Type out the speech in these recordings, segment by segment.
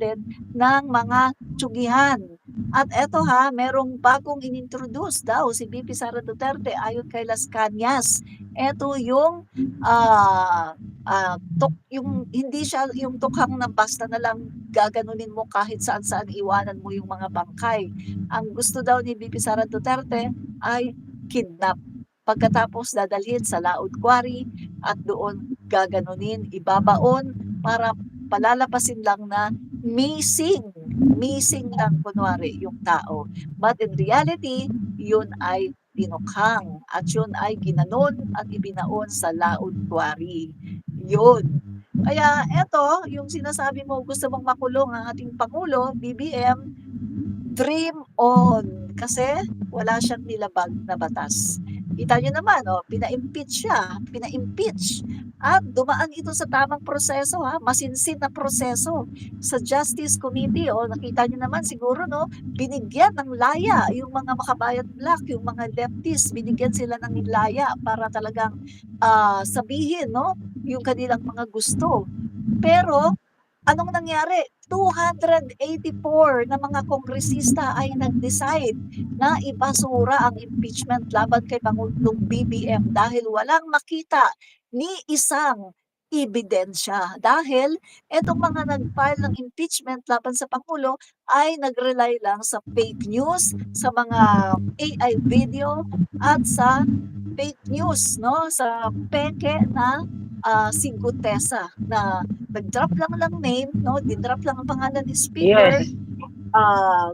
din ng mga tsugihan. At eto ha, merong bagong inintroduce daw si VP Sara Duterte ayon kay Las Cañas. Eto yung yung hindi siya yung tukhang na basta na lang gaganunin mo kahit saan-saan iwanan mo yung mga bangkay. Ang gusto daw ni VP Sara Duterte ay kidnap. Pagkatapos dadalhin sa Laod Quarry at doon gaganunin, ibabaon para palalapasin lang na missing. Missing lang kunwari yung tao. But in reality, yun ay tinukhang at yun ay ginanon at ibinaon sa Laod Quarry. Yun. Kaya eto, yung sinasabi mo gusto mong makulong ang ating Pangulo, BBM, dream on. Kasi wala siyang nilabag na batas. Kita niyo naman, oh, pina-impeach siya, pina-impeach. At dumaan ito sa tamang proseso, ha, masinsin na proseso sa Justice Committee. O, nakita niyo naman siguro, no, binigyan ng laya yung mga makabayan black, yung mga leftists, binigyan sila ng laya para talagang sabihin, no, yung kanilang mga gusto. Pero, anong nangyari? 284 na mga kongresista ay nag-decide na ibasura ang impeachment laban kay Pangulong BBM dahil walang makita ni isang ebidensya. Dahil etong mga nag-file ng impeachment laban sa Pangulo ay nag-rely lang sa fake news, sa mga AI video at sa fake news, no? Sa peke na si Gutesa na nag-drop lang ng name, no? Din-drop lang ang pangalan ni Speaker. Yes.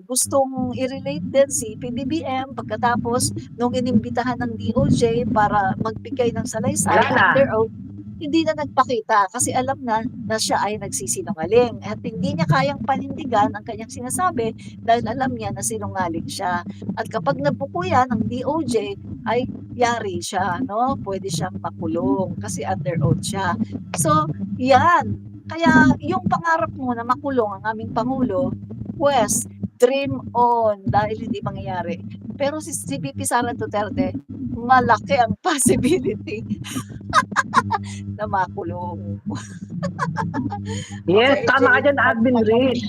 Gustong i-relate din si PBBM pagkatapos nung inimbitahan ng DOJ para magbigay ng salaysay Wala na. under oath, hindi na nagpakita kasi alam na siya ay nagsisinungaling at hindi niya kayang panindigan ang kanyang sinasabi dahil alam niya na sinungaling siya. At kapag nabuko yan ng DOJ, ay yari siya, no? Pwede siyang makulong kasi under oath siya. So, yan. Kaya yung pangarap mo na makulong ang aming Pangulo, pues, dream on dahil hindi mangyayari. Pero si VP Sara Duterte, malaki ang possibility na makulong. Yes, Okay, tama ka Jay. dyan, Admin Rich.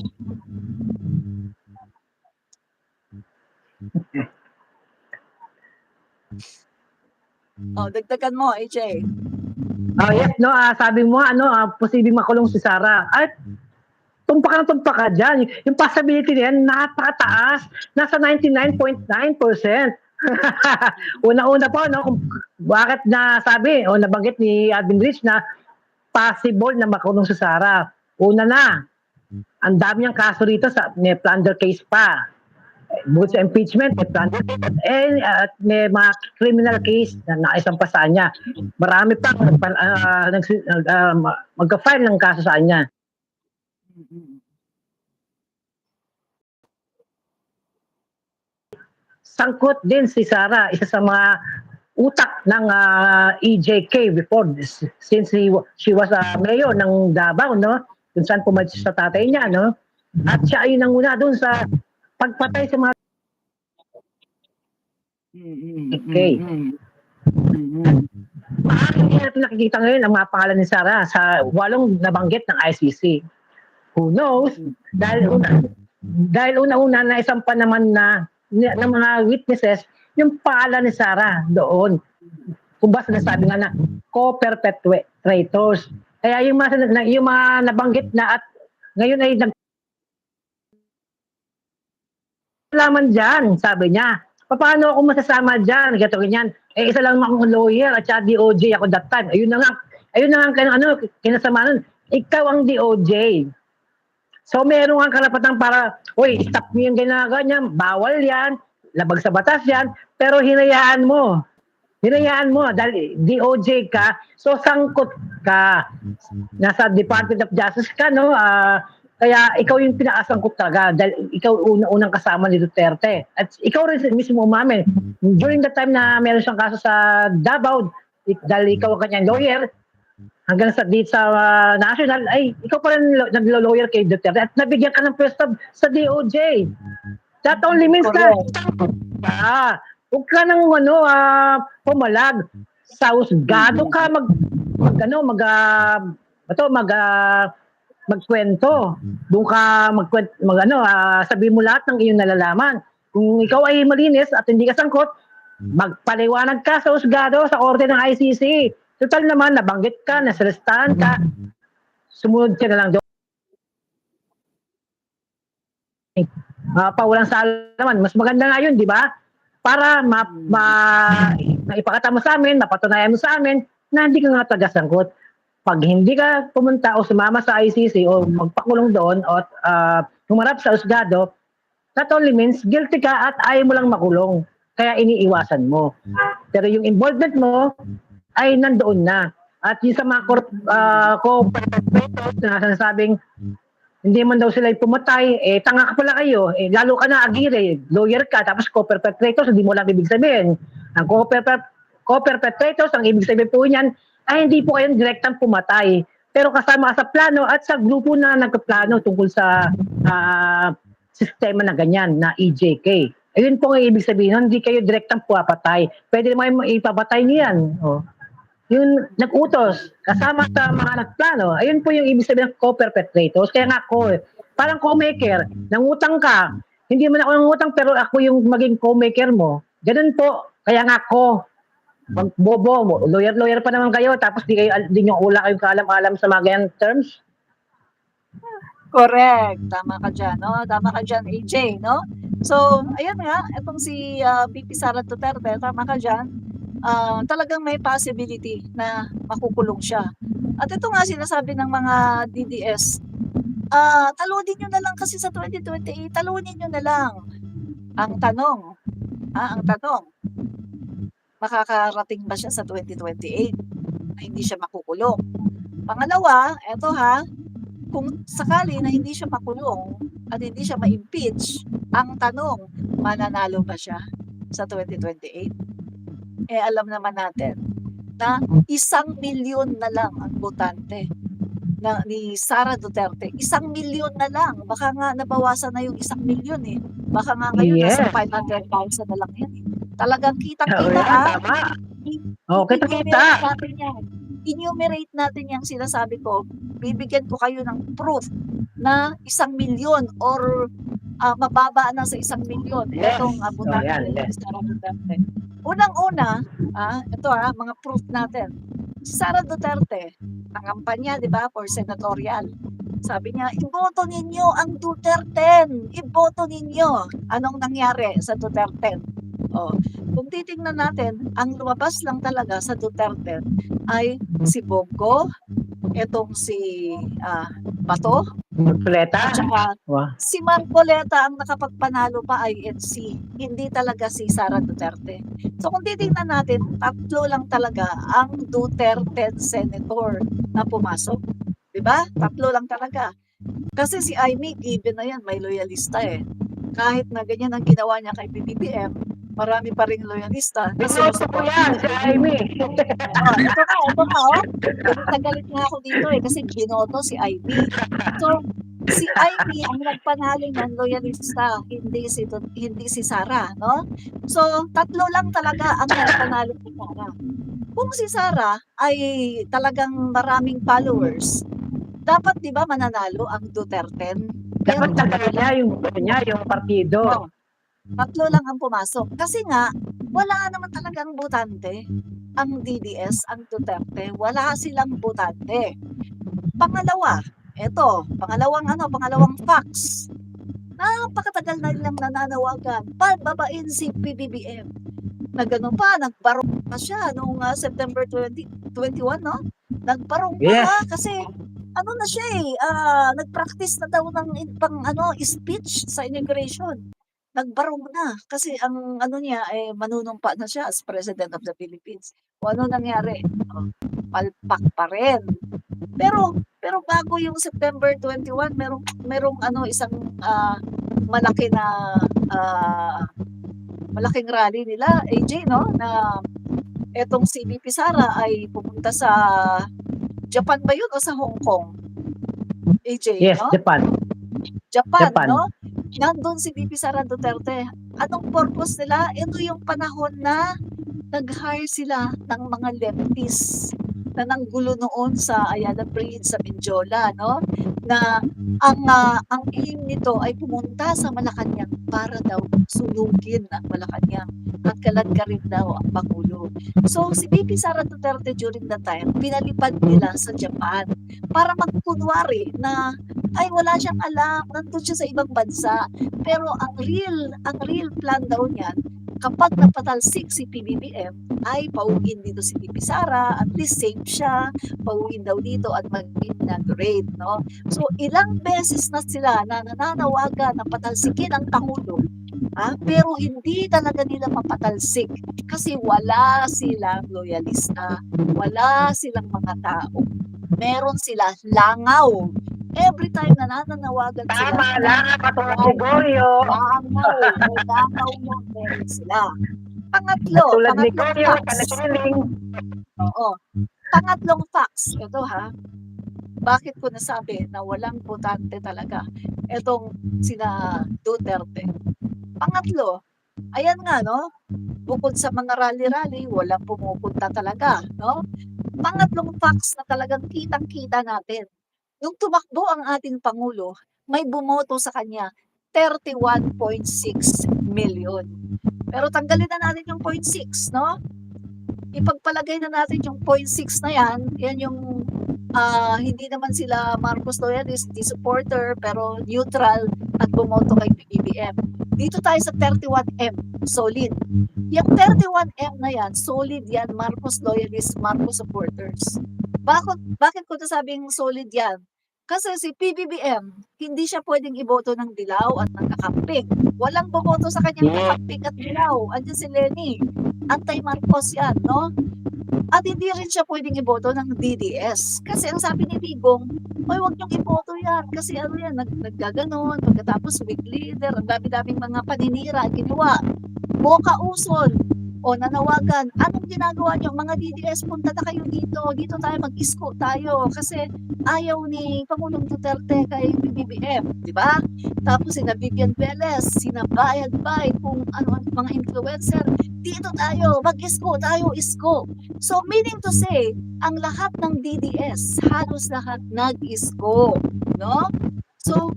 Dagdagan mo, AJ. Yes, no, sabi mo, posibleng makulong si Sara. At tumpak ka dyan. Yung possibility niyan, napakataas. Nasa 99.9%. Una-una po, no, kung bakit nasabi o nabanggit ni Admin Rich na possible na makulong si Sara. Una na, ang dami niyang kaso rito may plunder case pa. Bukod sa impeachment, may plunder case at may mga criminal case na naisampa sa kanya. Marami pang magka-file ng kaso sa kanya. Sangkot din si Sara, isa sa mga utak ng EJK before this, since she was mayor ng Davao, no? Kung saan pumatch sa tatay niya, no? At siya ay nanguna doon sa pagpatay sa mga okay. Hindi natin nakikita ngayon ang mga pangalan ni Sara sa 8 nabanggit ng ICC. Who knows? Dahil una-una na isang pa naman na ng mga witnesses yung pangalan ni Sara doon. Kung ba sinasabi nga na co-perpetrators. Kaya yung mga nabanggit na at ngayon ay laman dyan, sabi niya. Paano ako masasama dyan? Gato ganyan. Isa lang akong lawyer at saka DOJ ako that time. Ayun na nga kinasama nun. Ikaw ang DOJ. So meron kang karapatan para, stop mo yung ginagawa niya, bawal yan, labag sa batas yan, pero hinayaan mo dahil DOJ ka, so sangkot ka. Nasa Department of Justice ka, no? Kaya ikaw yung pinakasangkot talaga dahil ikaw unang kasama ni Duterte. At ikaw rin mismo umamin. During the time na meron siyang kaso sa Davao, dahil ikaw ang kanyang lawyer, hanggang sa dito sa national, ay ikaw pa rin naglo-lawyer kay Duterte at nabigyan ka ng pwesto sa DOJ. That only means na huwag ka nang pumalag sa husgado ka magkwento. Doon ka sabihin mo lahat ng iyong nalalaman. Kung ikaw ay malinis at hindi ka sangkot, magpaliwanag ka sa husgado, sa korte ng ICC. Total naman, nabanggit ka, nasalistahan ka, sumunod ka na lang doon. Pawalang sala naman. Mas maganda nga yun, di ba? Para maipakita mo sa amin, mapatunayan mo sa amin na hindi ka nga taga-sangkot. Pag hindi ka pumunta o sumama sa ICC o magpakulong doon o humarap sa husgado, that only means guilty ka at ayaw mo lang makulong. Kaya iniiwasan mo. Pero yung involvement mo ay nandoon na. At yung sa mga co-perpetrators na sinasabing hindi man daw sila pumatay, tanga ka pala kayo, lalo ka na agire, lawyer ka, tapos co-perpetrators, hindi mo lang ibig sabihin. Ang co-perpetrators, ang ibig sabihin po niyan, ay hindi po kayong direktang pumatay. Pero kasama sa plano at sa grupo na nagkaplano tungkol sa sistema na ganyan, na EJK. Ayun po ang ibig sabihin, hindi kayo direktang pumatay. Pwede naman ipapatay niyan. Yung nag-utos, kasama sa mga nagplano, ayun po yung ibig sabihin ng co-perpetrators. Kaya nga ako, parang co-maker, nangutang ka, hindi man ako nangutang pero ako yung maging co-maker mo. Ganun po, kaya nga ako, bobo mo, lawyer pa naman kayo, tapos di nyo ula kayong kaalam-alam sa mga ganyan terms. Correct. Tama ka dyan, no? Tama ka dyan, AJ, no? So, ayun nga, itong si VP Sara Duterte, tama ka dyan, talagang may possibility na makukulong siya. At ito nga sinasabi ng mga DDS, talunin nyo na lang kasi sa 2028, talunin nyo na lang. Ang tanong, makakarating ba siya sa 2028 na hindi siya makukulong? Pangalawa, eto kung sakali na hindi siya makulong at hindi siya ma-impeach, ang tanong, mananalo ba siya sa 2028? Alam naman natin na 1 milyon na lang ang botante ni Sara Duterte. 1 milyon na lang. Baka nga nabawasan na yung 1 milyon Baka nga ngayon nasa 500,000 na lang yan Talagang kitang-kita Tama. kita. Enumerate natin yung sinasabi ko. Bibigyan ko kayo ng proof na 1 milyon or mababa na sa 1 milyon. Itong botante ni Sara Duterte. Unang-una, ito mga proof natin. Si Sara Duterte, ang kampanya, di ba, for senatorial. Sabi niya, iboto ninyo ang Duterte. Iboto ninyo. Anong nangyari sa Duterte? Kung titingnan natin, ang lumabas lang talaga sa Duterte ay si Bongo, itong si Bato, Marcoleta. at saka si Marcoleta ang nakapagpanalo pa INC, hindi talaga si Sara Duterte. So kung titingnan natin, 3 lang talaga ang Duterte senator na pumasok. Diba? 3 lang talaga. Kasi si Amy, given na yan, may loyalista Kahit na ganyan ang ginawa niya kay BBM, marami pa ring loyalista. Binoto ko yan, si Amy. Ito ka. Galit nga ako dito kasi binoto si Amy. So, si Amy ang nagpanalo niyan, loyalista, hindi si Sara, no? So, 3 lang talaga ang nagpanalo ni Sara. Kung si Sara ay talagang maraming followers, dapat 'di ba mananalo ang Duterte? Dapat niya yung partido. 3 lang ang pumasok. Kasi nga, wala naman talagang botante. Ang DDS, ang Duterte, wala silang botante. Pangalawa, pangalawang facts. Napakatagal na nilang nananawagan, pababain si PBBM. Na gano'n pa, nagbarong pa siya noong September 2021, no? Nagbarong pa kasi ano na siya nag-practice na daw ng speech sa inauguration. Nagbarong na kasi ang niya manunumpa na siya as President of the Philippines. O ano nangyari? Palpak pa rin. Pero bago yung September 21, merong isang malaking rally nila, AJ, no? Na etong si VP Sara ay pupunta sa Japan ba yun o sa Hong Kong? AJ, yes, no? Japan, no? Nandun si VP Sara Duterte. Anong purpose nila? Ito yung panahon na nag-hire sila ng mga leftists na nanggulo noon sa Ayala Bridge sa Mindiola, no? Na ang aim nito ay pumunta sa Malacanang para daw sunugin ang Malacanang at kaladkarin daw ang Pangulo. So si VP Sara Duterte during that time, pinalipad nila sa Japan para magkunwari na ay wala siyang alam, nandun siya sa ibang bansa. Pero ang real plan daw niyan, kapag napatalsik si PBBM, ay pauwiin dito si VP Sara, at least safe siya, pauwiin daw dito at mag-inaugurate, no? So, ilang beses na sila na nananawagan na patalsikin ang Pangulo, pero hindi talaga nila mapatalsik kasi wala silang loyalista, wala silang mga tao. Meron sila langaw. Every time na nananawagan sila, Tama lang, katulad ni Goyo. langaw, may langaw mo, meron sila. Pangatlo, Katulad ni pangatlong Goyo, facts. kanasiling. Oo. Pangatlong facts, ito ha, bakit ko nasabi na walang botante talaga itong sina Duterte. Pangatlo, ayan nga, no? Bukod sa mga rally-rally, walang pumupunta talaga, no? Pangatlong facts na talagang kitang-kita natin. Nung tumakbo ang ating Pangulo, may bumoto sa kanya 31.6 million. Pero tanggalin na natin yung 0.6, no? Ipagpalagay na natin yung 0.6 na yan yung hindi naman sila Marcos loyalist, hindi supporter, pero neutral at bumoto kay BBM. Dito tayo sa 31M, solid. Yung 31M na yan, solid yan, Marcos loyalist, Marcos supporters. Bakit ko nasabing solid yan? Kasi si PBBM, hindi siya pwedeng iboto ng dilaw at ng kakamping. Walang boboto sa kanyang kakamping at dilaw. Andiyan si Lenny. Anti-Marcos yan, no? At hindi rin siya pwedeng iboto ng DDS. Kasi ang sabi ni Digong, "Hoy, wag niyong iboto yan." Kasi ano yan, naggaganon, pagkatapos weak leader, ang dami-daming mga paninira ginawa. Boca Usod, o nanawagan, anong ginagawa niyo? Mga DDS, punta na kayo dito. Dito tayo mag-isko tayo. Kasi ayaw ni Pangulong Duterte kay BBM, di ba? Tapos sina Vivian Velez, sina Bayad Bay, kung ano mga influencer, dito tayo, mag-isko tayo, isko. So meaning to say, ang lahat ng DDS, halos lahat nag-isko, no? So,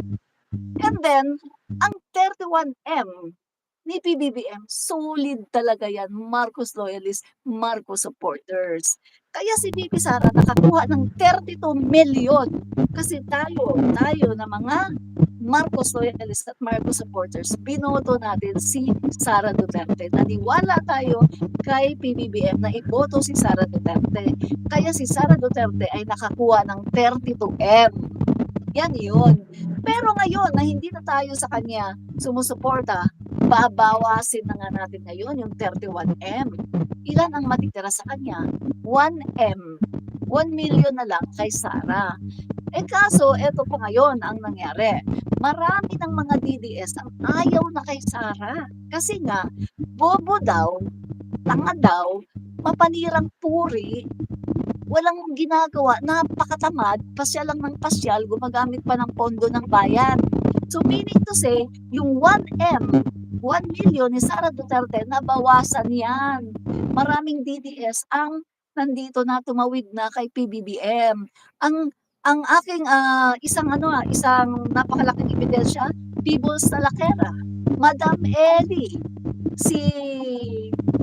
and then, ang 31M ni PBBM, solid talaga yan, Marcos loyalists, Marcos supporters. Kaya si VP Sara nakakuha ng 32 million kasi tayo na mga Marcos loyalists at Marcos supporters, binoto natin si Sara Duterte. Naniwala tayo kay PBBM na iboto si Sara Duterte. Kaya si Sara Duterte ay nakakuha ng 32M. Yan yun. Pero ngayon na hindi na tayo sa kanya sumusuporta, babawasin na nga natin ngayon yung 31M. Ilan ang matitira sa kanya? 1M. 1 million na lang kay Sara. Kaso, eto po ngayon ang nangyari. Marami ng mga DDS ang ayaw na kay Sara. Kasi nga, bobo daw, tanga daw, mapanirang puri, walang ginagawa, napakatamad, pasyal lang ng pasyal, gumagamit pa ng pondo ng bayan. So meaning to say, yung 1M, 1 million ni Sara Duterte, nabawasan yan. Maraming DDS ang nandito na tumawid na kay PBBM. Ang aking isang napakalaking ebidensya, People's Talakera, Madam Ellie, si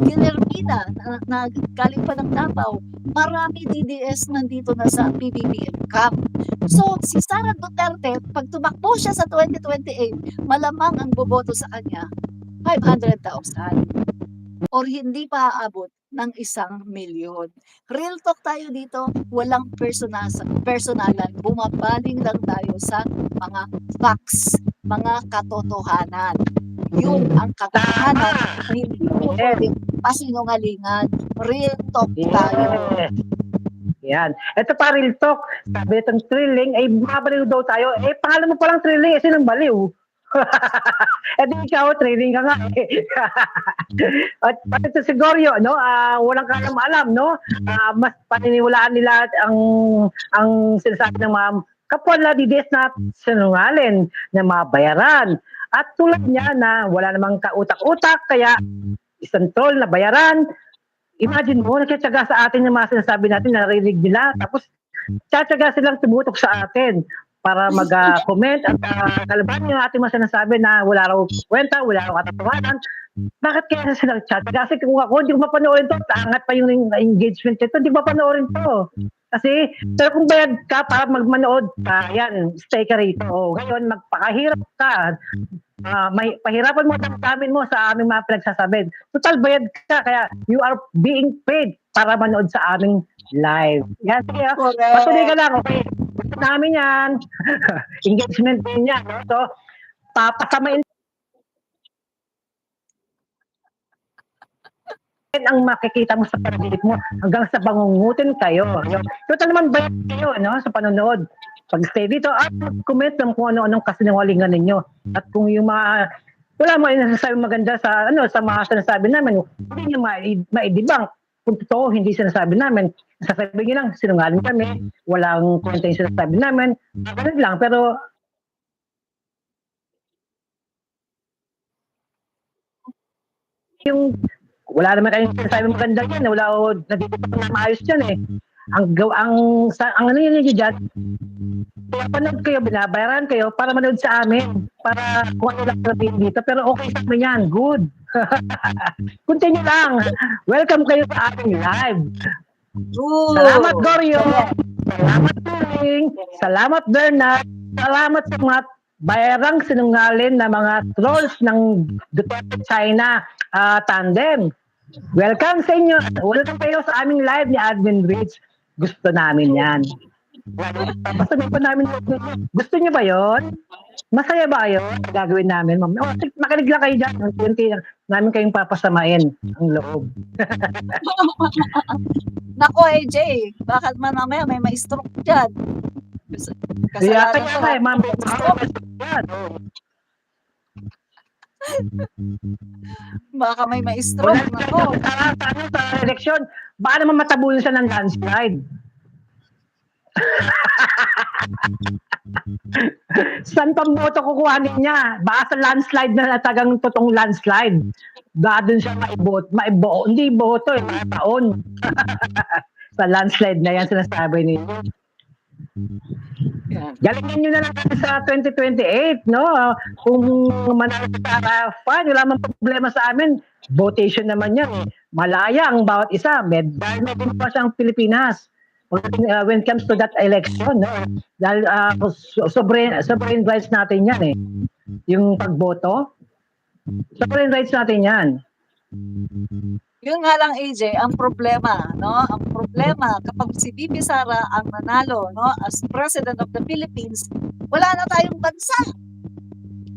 Guillermina na galing pa ng Davao, marami DDS nandito na sa PBBM camp. So, si Sara Duterte, pag tumakbo siya sa 2028, malamang ang boboto sa kanya, 500,000. Or hindi pa aabot ng 1 milyon. Real talk tayo dito, walang personalan, bumabaling lang tayo sa mga facts, mga katotohanan. Yun ang katotohanan, hindi mo pwedeng pasinungalingan. Real talk tayo. Yan. Ito pa, real talk. Sabi itong thrilling, ay mabaliw daw tayo. Pangalan mo palang thrilling, sinong baliw? Di ikaw, training ka nga eh. At ito siguro no? Walang alam, no? Mas paniniwalaan nila ang sinasabi ng mga kapwa nila DDS na sinungaling, na mabayaran. At tulad niya na wala namang kautak-utak, kaya isang troll na bayaran, Imagine mo, nagtitiyaga sa atin yung mga sinasabi natin, narinig nila, tapos tiyatiyaga silang tumutok sa atin para mag-comment at kalaban yung ating mga sinasabi na wala raw kwenta, wala raw katotohanan. Bakit kaya sila nagtitiyaga? Kasi kung ako, hindi ko mapanoorin to, angat pa yung engagement nito, hindi ko mapanoorin to. Kasi, pero kung bayad ka para magmanood ka, yan, stay ka rito. O, ngayon, magpakahirap ka. May pahirapan mo ang damdamin mo sa aming mga pinagsasabi. Total bayad ka, kaya you are being paid para manood sa aming live. Yan, sige, patuloy ka Correct. lang, okay? Gusto namin yan. Engagement din yan, no? So, papasamain ang makikita mo sa paligid mo hanggang sa bangungutin kayo. Total naman bayad kayo, no? Sa panonood. Pag stay dito, at comment ng kung ano-anong kasinungalingan ninyo. At kung yung mga wala mo yung nasasabi maganda sa sa mga sinasabi namin, hindi nyo maidibang. Kung totoo, hindi sinasabi namin. Sasabi nyo lang, sinungaling kami, walang kwenta yung sinasabi namin. Ganun lang, pero yung wala naman kayong sinasabi maganda yan, wala o nagtitipag na maayos yan eh. Ang ano yun dyan, pinapanood kayo, binabayaran kayo para manood sa amin. Para kung ano lang sabihin dito. Pero okay sa amin yan. Good. Continue lang. Welcome kayo sa ating live. Salamat, Good. Gorio. Correct. Salamat, Turing. Salamat, Bernard. Salamat sa mga bayarang sinungalin na mga trolls ng Duterte China tandem. Welcome sa inyo. Welcome kayo sa aming live ni Admin Rich. Gusto namin yan. Papasabi pa namin. Gusto niyo ba yon? Masaya ba kayo? Gagawin namin, ma'am. Oh, makinig lang kayo dyan. Unti lang namin kayong papasamain ang loob. Nako, AJ, bakit man mamaya may ma-stroke dyan? Kaya Kasalanan kaya ko. nga, ma'am. Baka may ma-stroke. Nako. Sa eleksyon, baka naman matabunan siya ng landslide. Saan pang boto kukuhanin niya? Baka sa landslide na natagang totoong landslide. Baka dun siya hindi boto eh, mga taon. Sa landslide na yan sinasabi ninyo. Galingin nyo na lang sa 2028, no? Kung manalo sa Arafat, wala mang problema sa amin. Votation naman yan. Malaya ang bawat isa. Dahil may din pa siyang Pilipinas. When it comes to that election, no? Dahil sovereign rights natin yan eh. Yung pagboto, sovereign rights natin yan. Yun nga lang, AJ, ang problema, no? Ang problema, kapag si Bibi Sara ang nanalo, no, as President of the Philippines, wala na tayong bansa.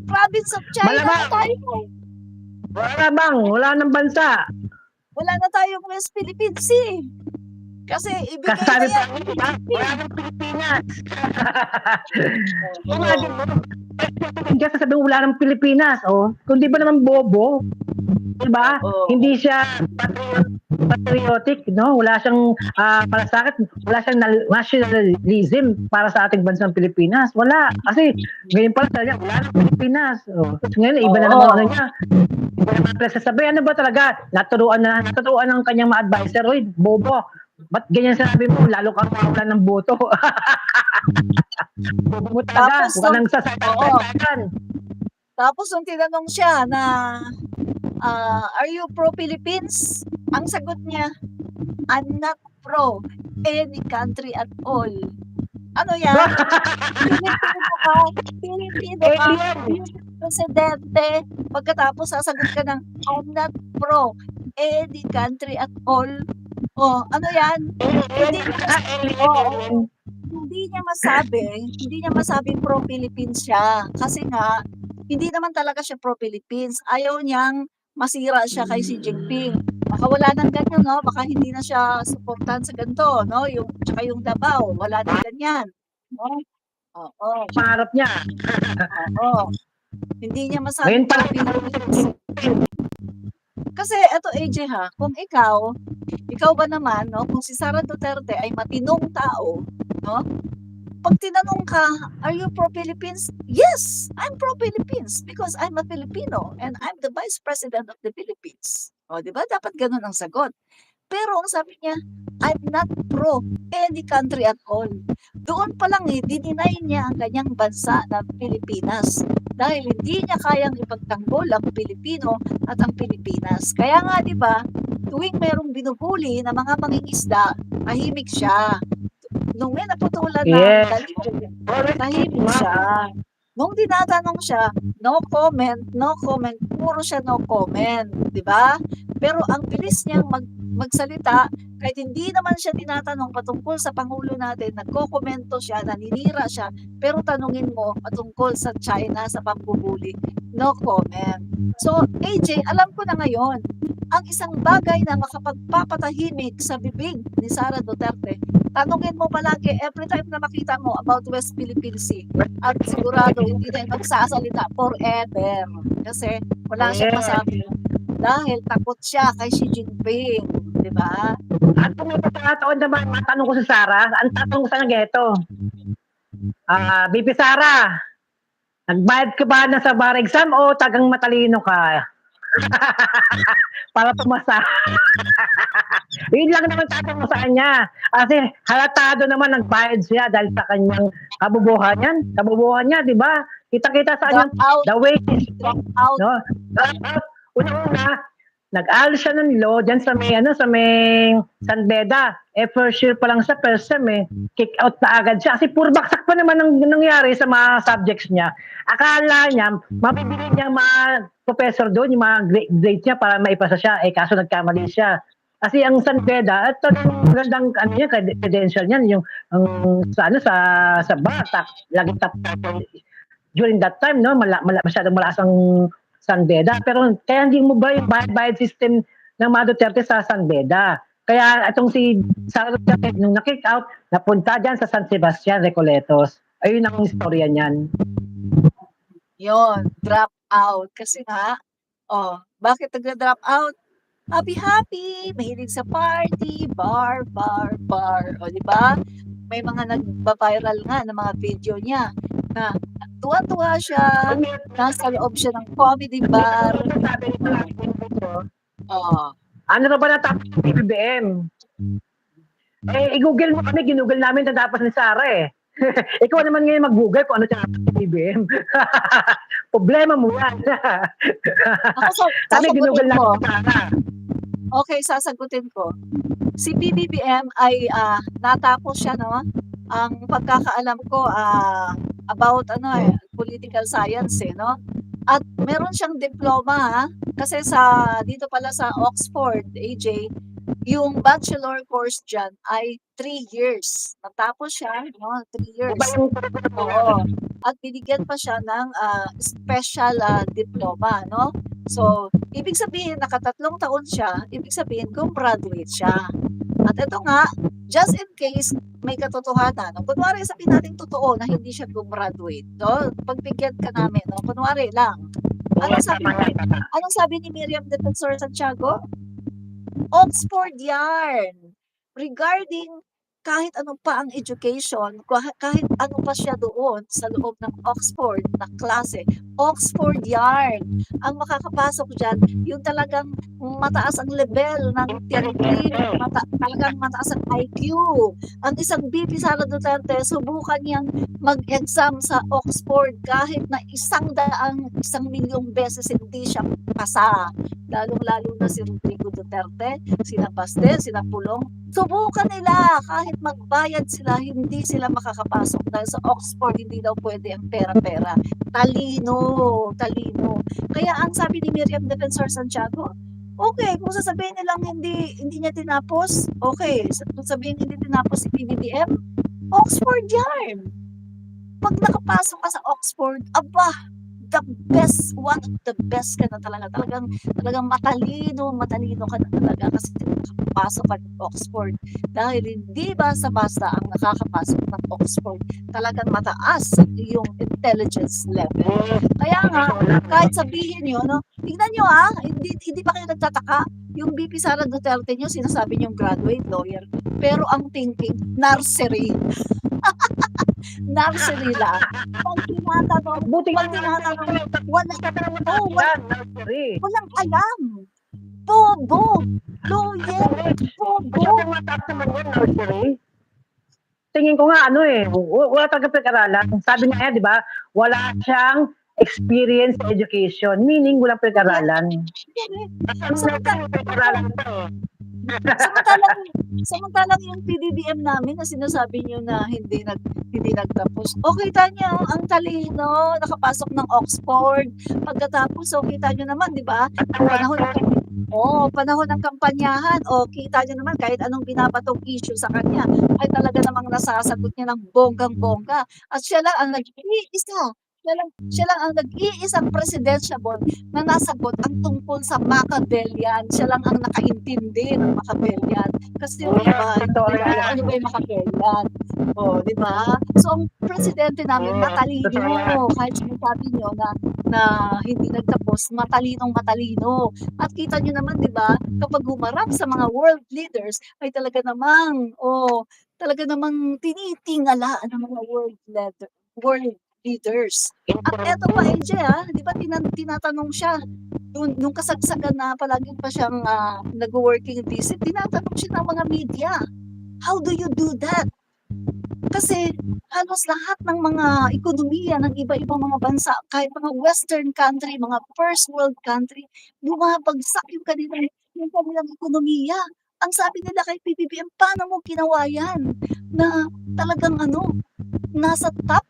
Province of China na tayo. Wala nang bansa. Wala na tayong West Philippine Sea. Kasi ibigay Kasabi na pa, yan. wala nang Pilipinas. Imagine mo, kaya sasabihin mo wala nang Pilipinas. Oh. Kung di ba naman bobo, diba? Oo. Hindi siya patriotic, no? Wala siyang para sa akin, wala siyang nationalism para sa ating bansang Pilipinas. Wala. Kasi ngayon pala talaga, wala nang Pilipinas. Oh. Tapos ngayon, iba na naman ano niya. Iba na naman sasabihin, ano ba talaga? Naturuan ng kanyang mga advisor, oy, bobo. Ba't ganyan sabi mo? Lalo kang mawala ng boto. Bobo mo talaga. Tapos, Huwag nang sasabihin. Tapos nung tinanong siya na, are you pro-Philippines? Ang sagot niya, I'm not pro any country at all. Ano yan? Pilipino ka, presidente. Pagkatapos sasagot ka ng, I'm not pro any country at all. Oh, ano yan? Hindi niya masabing pro-Philippines siya. Kasi nga, hindi naman talaga siya pro-Philippines. Ayaw niyang masira siya kay Xi Jinping. Baka wala nang ganyan, no? Baka hindi na siya suportahan sa ganito, no? Tsaka yung Davao, wala nang ganyan. No? Oo. Pangarap niya. Oo. Hindi niya masabing pro-Philippines. Kasi eto AJ ha, kung ikaw ba naman, no, kung si Sara Duterte ay matinong tao, no? Pag tinanong ka, are you pro-Philippines? Yes, I'm pro-Philippines because I'm a Filipino and I'm the Vice President of the Philippines. O, di ba? Dapat ganun ang sagot. Pero ang sabi niya, "I'm not pro any country at all." Doon pa lang, dininay niya ang kanyang bansa na Pilipinas dahil hindi niya kayang ipagtanggol ang Pilipino at ang Pilipinas. Kaya nga 'di ba, tuwing merong binubuli na mga mangingisda, tahimik siya. Nung may naputulan ng Yes. daliri, Correct, tahimik ma'am. siya. Nung tinatanong siya, no comment, no comment, puro siya no comment, 'di ba? Pero ang bilis niyang magsalita kahit hindi naman siya tinatanong patungkol sa pangulo natin, nagkokomento siya, naninira siya, pero tanungin mo patungkol sa China, sa pambubuli, no comment. So, AJ, alam ko na ngayon, ang isang bagay na makapagpapatahimik sa bibig ni Sara Duterte, tanungin mo palagi every time na makita mo about West Philippine Sea at sigurado hindi na yung magsasalita forever kasi wala siyang masabi dahil takot siya kay Xi Jinping, di ba? At kung may pagkakataon naman, matanong ko si Sara, ang tatanong ko sa kanya ito, BP Sara, nagbayad ka ba na sa bar exam o tagang matalino ka? Para pumasa. Yun lang naman tatanong ko sa kanya. Kasi halatado naman nagbayad siya dahil sa kanyang kabubuhan niya, di ba? Kita-kita sa kanyang Drop out, the way drop out. no? Una-una, nag-aaral siya ng law dyan sa may San Beda. First year pa lang sa first sem kick out na agad siya. Kasi puro baksak pa naman ang nangyari sa mga subjects niya. Akala niya, mabibili niya mga professor doon, yung mga grade niya para maipasa siya. Kaso nagkamali siya. Kasi ang San Beda, at talagang magandang credential niyan, yung sa Batak, laging top during that time, no, masyadong malakas ang San Beda. Pero kaya hindi mo ba yung bayad system ng mga Duterte sa San Beda? Kaya itong si Sara Duterte, nung na-kick out, napunta dyan sa San Sebastian, Recoletos. Ayun ang istorya niyan. Yon, drop out. Kasi nga, bakit nagda-drop out? Happy, mahilig sa party, bar. O, di ba? May mga nagba-viral nga ng mga video niya na tuwa-tuwa siya, nasa loob siya ng comedy bar. Ano na ba natapos ng PBBM? I-google mo kami, ginugol namin natapos ni Sara Ikaw naman ngayon mag-google kung ano siya natapos ng PBBM. Problema mo yan. Kami ginugol namin ni Sara. Okay, sasagutin ko. Si PBBM ay natapos siya, no? Ang pagkakaalam ko about political science, no? At meron siyang diploma, kasi dito pala sa Oxford, AJ, yung bachelor course dyan ay 3 years. Natapos siya, no? 3 years. Oo. At binigyan pa siya ng special diploma, no? So, ibig sabihin, nakatatlong taon siya, ibig sabihin, gumraduate siya. At ito nga, just in case may katotohanan, no? Kunwari sabihin natin totoo na hindi siya gumraduate, no? Pagbigyan ka namin, no? Kunwari lang. Anong sabi ni Miriam Defensor Santiago? Oxford yarn. Regarding kahit ano pa ang education, kahit ano pa siya doon sa loob ng Oxford na klase, Oxford yarn. Ang makakapasok dyan, yung talagang mataas ang level ng theory, talagang mataas ang IQ. Ang isang BP Sara Duterte, subukan niyang mag-exam sa Oxford kahit na 100,000,000 beses hindi siya pasa. Lalong-lalo na si Rodrigo Duterte, sina Baste, sina Pulong. Subukan nila, kahit magbayad sila, hindi sila makakapasok dahil sa Oxford hindi daw pwede ang pera-pera. Talino. Kaya ang sabi ni Miriam Defensor Santiago, okay, kung sasabihin nilang hindi niya tinapos, okay. Kung sabihin hindi tinapos si PBBM, Oxford yarn. Pag nakapasok ka sa Oxford, the best, one of the best ka na talaga. Talagang matalino ka na talaga kasi nakapasok ka ng Oxford. Dahil hindi basta-basta ang nakakapasok ng Oxford. Talagang mataas yung intelligence level. Kaya nga, kahit sabihin nyo, no, tignan nyo hindi ba kayo nagtataka? Yung BP Sara Duterte nyo, sinasabi nyo graduate lawyer. Pero ang thinking, nursery. Nursery lang. Pag tinatanong, walang alam. Bobo. Lawyer, bobo. Masyadong mataas naman yun, nursery. Tingin ko nga, wala talaga pinag-aralan. Sabi nga yan, di ba, wala siyang experience sa education, meaning walang pinag-aralan. Samantala, Pinag-aralan pa eh. samantalang samantalang yung PBBM namin na sinasabi niyo na hindi nagtapos. O kita niyo ang talino, nakapasok ng Oxford. Pagkatapos, kita niyo naman, 'di ba? Panahon ng kampanyahan. Kita niyo naman kahit anong binabatong issue sa kanya ay talaga namang nasasagot niya ng bonggang-bongga. At siya lang ang nag-iisa. Siya lang ang nag-iisang presidentiable na nasagot ang tungkol sa Machiavellian. Siya lang ang nakaintindi ng Machiavellian. Kasi yung iba, hindi nila alam ano ba yung Machiavellian. Di ba? So, ang presidente namin, matalino. Kahit sinasabi nyo na hindi nagtapos, matalino. At kita nyo naman, di ba, kapag humarap sa mga world leaders, ay talaga namang tinitingala ng mga world leaders. At eto pa, AJ, di ba tinatanong siya, nung kasagsagan na palagi pa siyang nag-working visit, tinatanong siya ng mga media, how do you do that? Kasi halos lahat ng mga ekonomiya ng iba-ibang mga bansa, kahit mga western country, mga first world country, bumabagsak yung kanilang ekonomiya. Ang sabi nila kay PBBM, paano mo ginawa yan? Na talagang nasa top,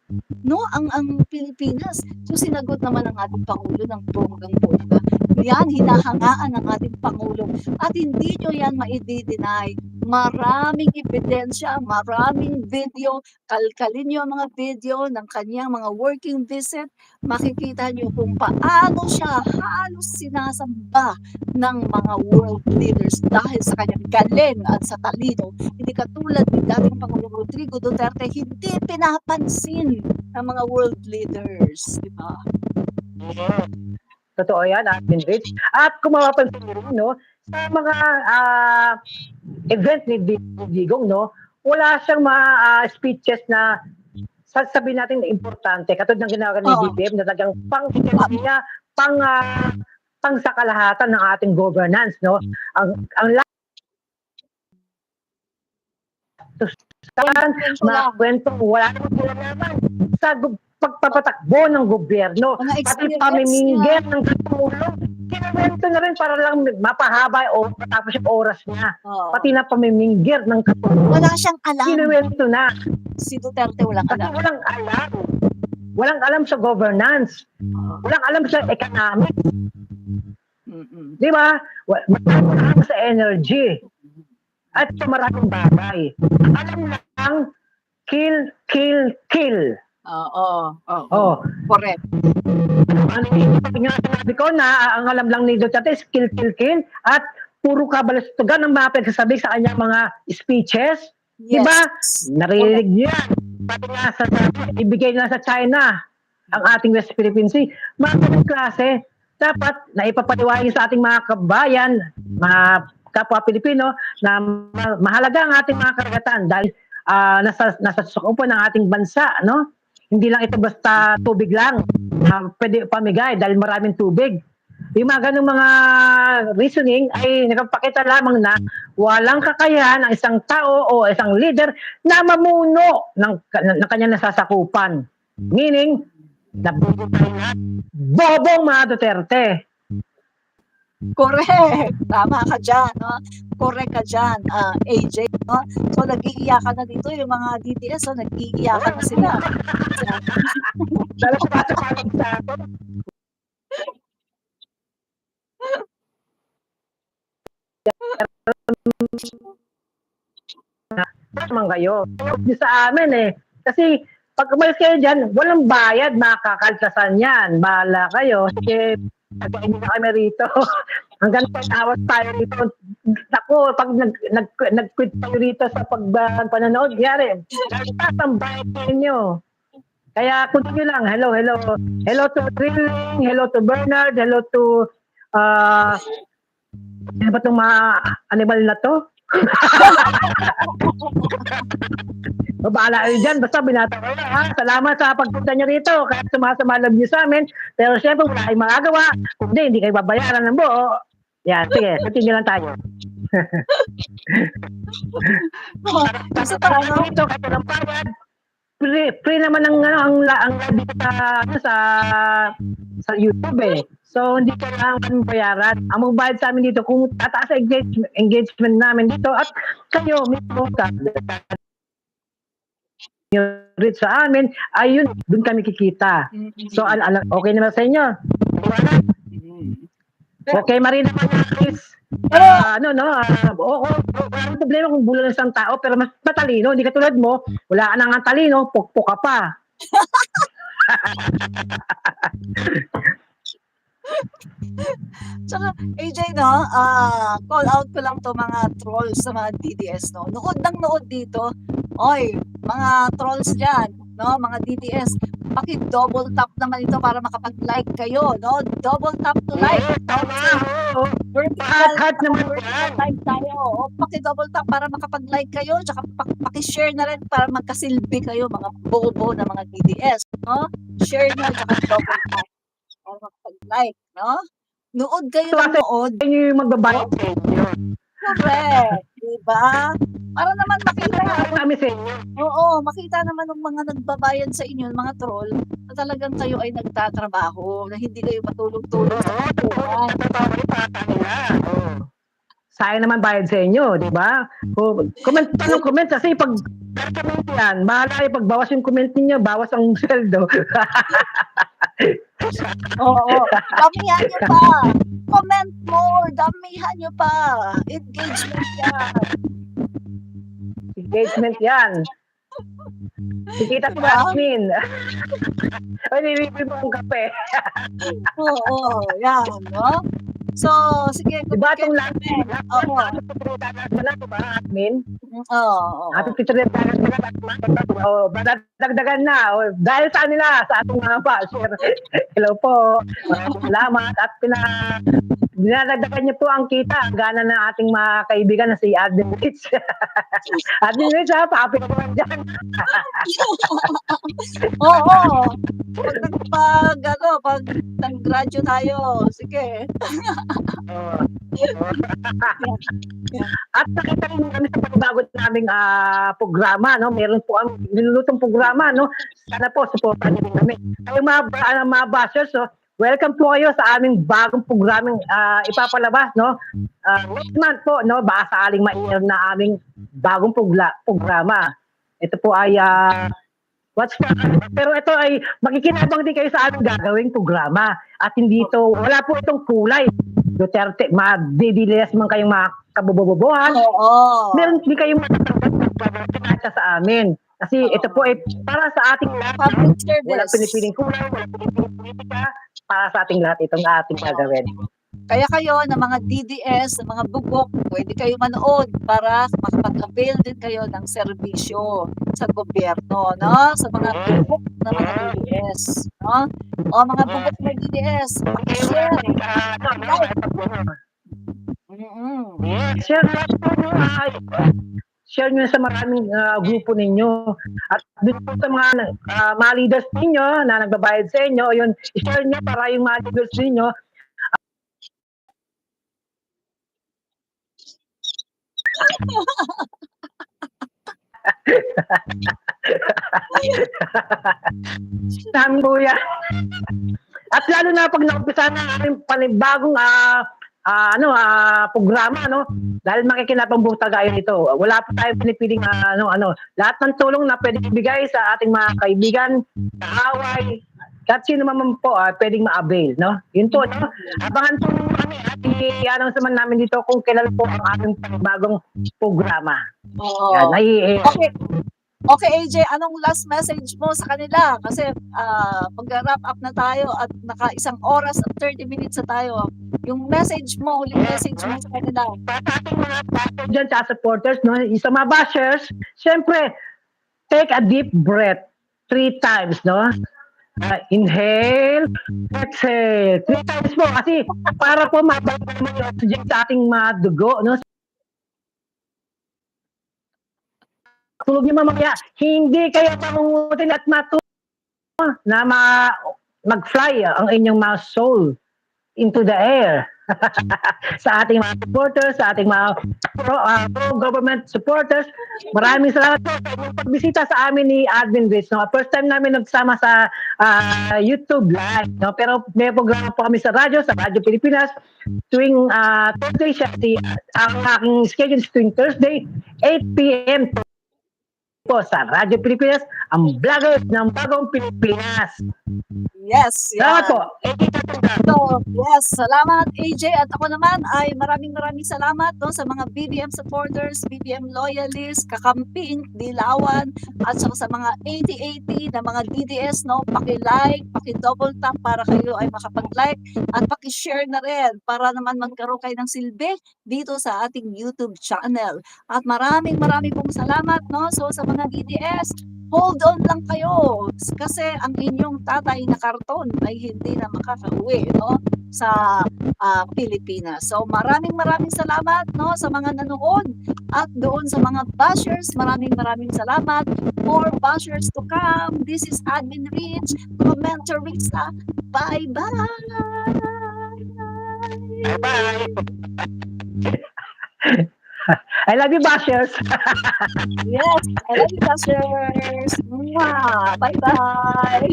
ang Pilipinas. So sinagot naman ng ating Pangulo ng bonggang-bongga. Yan, hinahangaan ng ating Pangulo. At hindi nyo yan maidi-deny. Maraming ebidensya, maraming video. Kalkalin nyo ang mga video ng kanyang mga working visit. Makikita nyo kung paano siya halos sinasamba ng mga world leaders dahil sa kanyang galing at sa talino. Hindi katulad ni dating Pangulong Rodrigo Duterte, hindi pinapansin ng mga world leaders, di ba? Totoo yan, Rich. At kung mapapansin mo rin, sa mga event ni Digong, wala siyang mga speeches na sasabihin natin na importante. Katulad ng ginagawa ni BBM na talagang pang sa kalahatan ng ating governance, Ang mga kwento, wala naman sa pagpapatakbo ng gobyerno, pati pamimigay ng katulong, kinawento na rin para lang mapahaba o matapos yung oras niya. Pati na pamimigay ng katulong. Wala siyang alam. Kinawento na. Si Duterte walang alam. Pati walang alam. Walang alam sa governance. Walang alam sa economics. Di ba? Walang alam sa energy. At sa maraming bagay. Alam lang, kill. Correct. Ano yung sinabi ko na ang alam lang ni Duterte is kill. At puro kabalastugan ang mga pinagsasabi sa kanyang mga speeches. Yes. Diba? Narinig niya. Pati nga ibigay na sa China ang ating West Philippine Sea. Mga klase, dapat na ipapaliwanag sa ating mga kabayan, mga kapwa Pilipino, na mahalaga ang ating mga karagatan dahil nasa sukupan ng ating bansa, Hindi lang ito basta tubig lang. Pwede pamigay dahil maraming tubig. Yung mga ganung mga reasoning ay nagpapakita lamang na walang kakayahan ng isang tao o isang leader na mamuno ng kanyang nasasakupan. Meaning, bobong mga Duterte. Correct. Tama ka dyan, Correct ka dyan, AJ, So, nag-iiyakan na dito yung mga DDS, nag-iiyakan na sila. Naman kayo. Sa amin Kasi pag umalis kayo dyan, walang bayad, makakaltasan yan. Bahala kayo. Kasi pagkain na kami rito. Hanggang 10 hours tayo rito. Ako, pag nag-quit tayo rito sa panonood, yari, ang bayad ninyo. Kaya continue lang. Hello. Hello to Drilling, hello to Bernard, hello to ano ba itong mga animal na to? Babaala kayo dyan, basta binata ko Salamat sa pagpunta nyo rito, kahit sumasama love nyo sa amin. Pero syempre, wala kayong magagawa. Kung hindi kayo babayaran ng buo. Yan, sige, continue lang tayo. Isa pa ano? Dito kasi ng bayad, free naman ang live dito sa YouTube eh. So hindi kailangan bayaran. Ang magbayad sa amin dito kung tataas sa engagement namin dito at kayo mismo reach sa amin, ayun, doon kami kikita. So, okay naman sa inyo? Okay, Marina Manalis. Walang problema kung bulo ng isang tao, pero mas matalino. Hindi katulad mo, wala ka nang talino, pukpuk ka pa. Tsaka, AJ, no, call out ko lang to mga trolls sa mga DDS, no. Nood ng nood dito. Oy, mga trolls dyan, no, mga DDS, paki-double tap naman ito para makapag-like kayo, no. Double tap to like. Heart naman Vertical like tayo. O, paki-double tap para makapag-like kayo, tsaka paki-share na rin para magkasilbi kayo, mga bobo na mga DDS, no. Share nyo, tsaka double tap para makapag-like, no. Nood kayo ng nood. Yung magbabayad sa inyo. Correct. Diba? Para naman makita. Kami sa inyo. Oo, makita naman ng mga nagbabayad sa inyo, mga troll, na talagang kayo ay nagtatrabaho, na hindi kayo matulog-tulog sa kutuban. Sayang naman bayad sa inyo, di ba? Comment kasi pag comment yan, bahala kayo pagbawas yung comment niyo, bawas ang sweldo. Oo, damihan nyo pa. Comment more, damihan nyo pa. Engagement yan. Engagement yan. Sikita ko admin. Ay, nilipin mo ang kape. Oo, yan, no? So, sige. Diba itong last Oo. admin? Oo. Ating tituloy dagdagan na. Dahil sa nila, sa ating mga basher. Hello po. Maraming salamat. At dinadagdagan niyo po ang kita. Ang gana ng ating mga kaibigan na si Admin Rich. Admin Rich, ha? Papi ko naman dyan. Oo. Pag nag-graduate tayo, sige. At nakita rin kami sa pagbago naming programa, no? Meron po ang nilulutong programa, no? Sana po supportan niyo kami. Kayo mga bashers, so, welcome po kayo sa aming bagong programang ipapalabas, no? Next month po, no? Baka sakaling ma-air na aming bagong programa. Ito po ay pero ito ay makikinabang din kayo sa aming gagawing programa. At hindi ito, wala po itong kulay. Duterte, madidilas man kayong mga kabobobobohan. Oo. Meron din kayong matatanggap sa amin. Kasi ito po ay para sa ating lahat. Public service. Walang pinipiling kulay, walang pinipiling politika. Para sa ating lahat itong ating gagawin. Kaya kayo na mga DDS, na mga bugok, pwede kayo manood para makapag-avail din kayo ng serbisyo sa gobyerno, no? Sa mga bugok na mga DDS, no? O mga bugok na DDS, share. Share nyo sa maraming grupo ninyo. At dito sa mga leaders ninyo na nagbabayad sa inyo, yun, share nyo para yung mga leaders ninyo namin po yan. At lalo na pag naumpisa na aming panibagong programa, no? Dahil makikinabang tayo nito. Wala pa tayong pinipiling lahat ng tulong na pwedeng ibigay sa ating mga kaibigan, kaaway, kahit sino naman po pwedeng ma-avail, no? Yun po, no? Abangan po kami at i-announce naman namin dito kung kailan po ang ating panibagong programa. Oo. Yan, Okay, AJ, anong last message mo sa kanila? Kasi pag-wrap up na tayo at naka-1 oras at 30 minutes na tayo. Yung message mo, huling message mo sa kanila. Sa ating mga bashers dyan, sa supporters, no? Sa mga bashers, syempre, take a deep breath 3 times, no? Inhale, exhale. 3 times po kasi para po mabalik naman yung oxygen sa ating mga dugo, no? Tulog niyo mamaya, hindi kayo pangungutin at matulog na mag-fly ang inyong mga soul into the air. sa ating mga supporters, sa ating mga pro-government supporters. Maraming salamat po sa inyong pagbisita sa amin ni Admin Rich. No? First time namin nagsama sa YouTube live. No? Pero may programa po kami sa Radyo Pilipinas. Tuwing Thursday siya, ang aking schedule is tuwing Thursday, 8 p.m. po sa Radyo Pilipinas, ang vloggers ng bagong Pilipinas. Yes, Salamat yan. po. So, yes, salamat AJ at ako naman ay maraming salamat no, sa mga BBM supporters, BBM loyalists, kakamping, dilawan at saka sa mga 8080 na mga DDS no, paki-like, paki-double tap para kayo ay makapag-like at paki-share na rin para naman magkaroon kayo ng silbi dito sa ating YouTube channel. At maraming pong salamat no. So sa mga DDS, hold on lang kayo kasi ang inyong tatay na karton ay hindi na makakauwi no sa Pilipinas. So maraming salamat no sa mga nanood at doon sa mga bashers, maraming salamat. More bashers to come. This is Admin Rich, Commenter Rixa. Bye-bye. Bye-bye. I love you, bashers. Yes, I love you, bashers. Mwah. Bye-bye.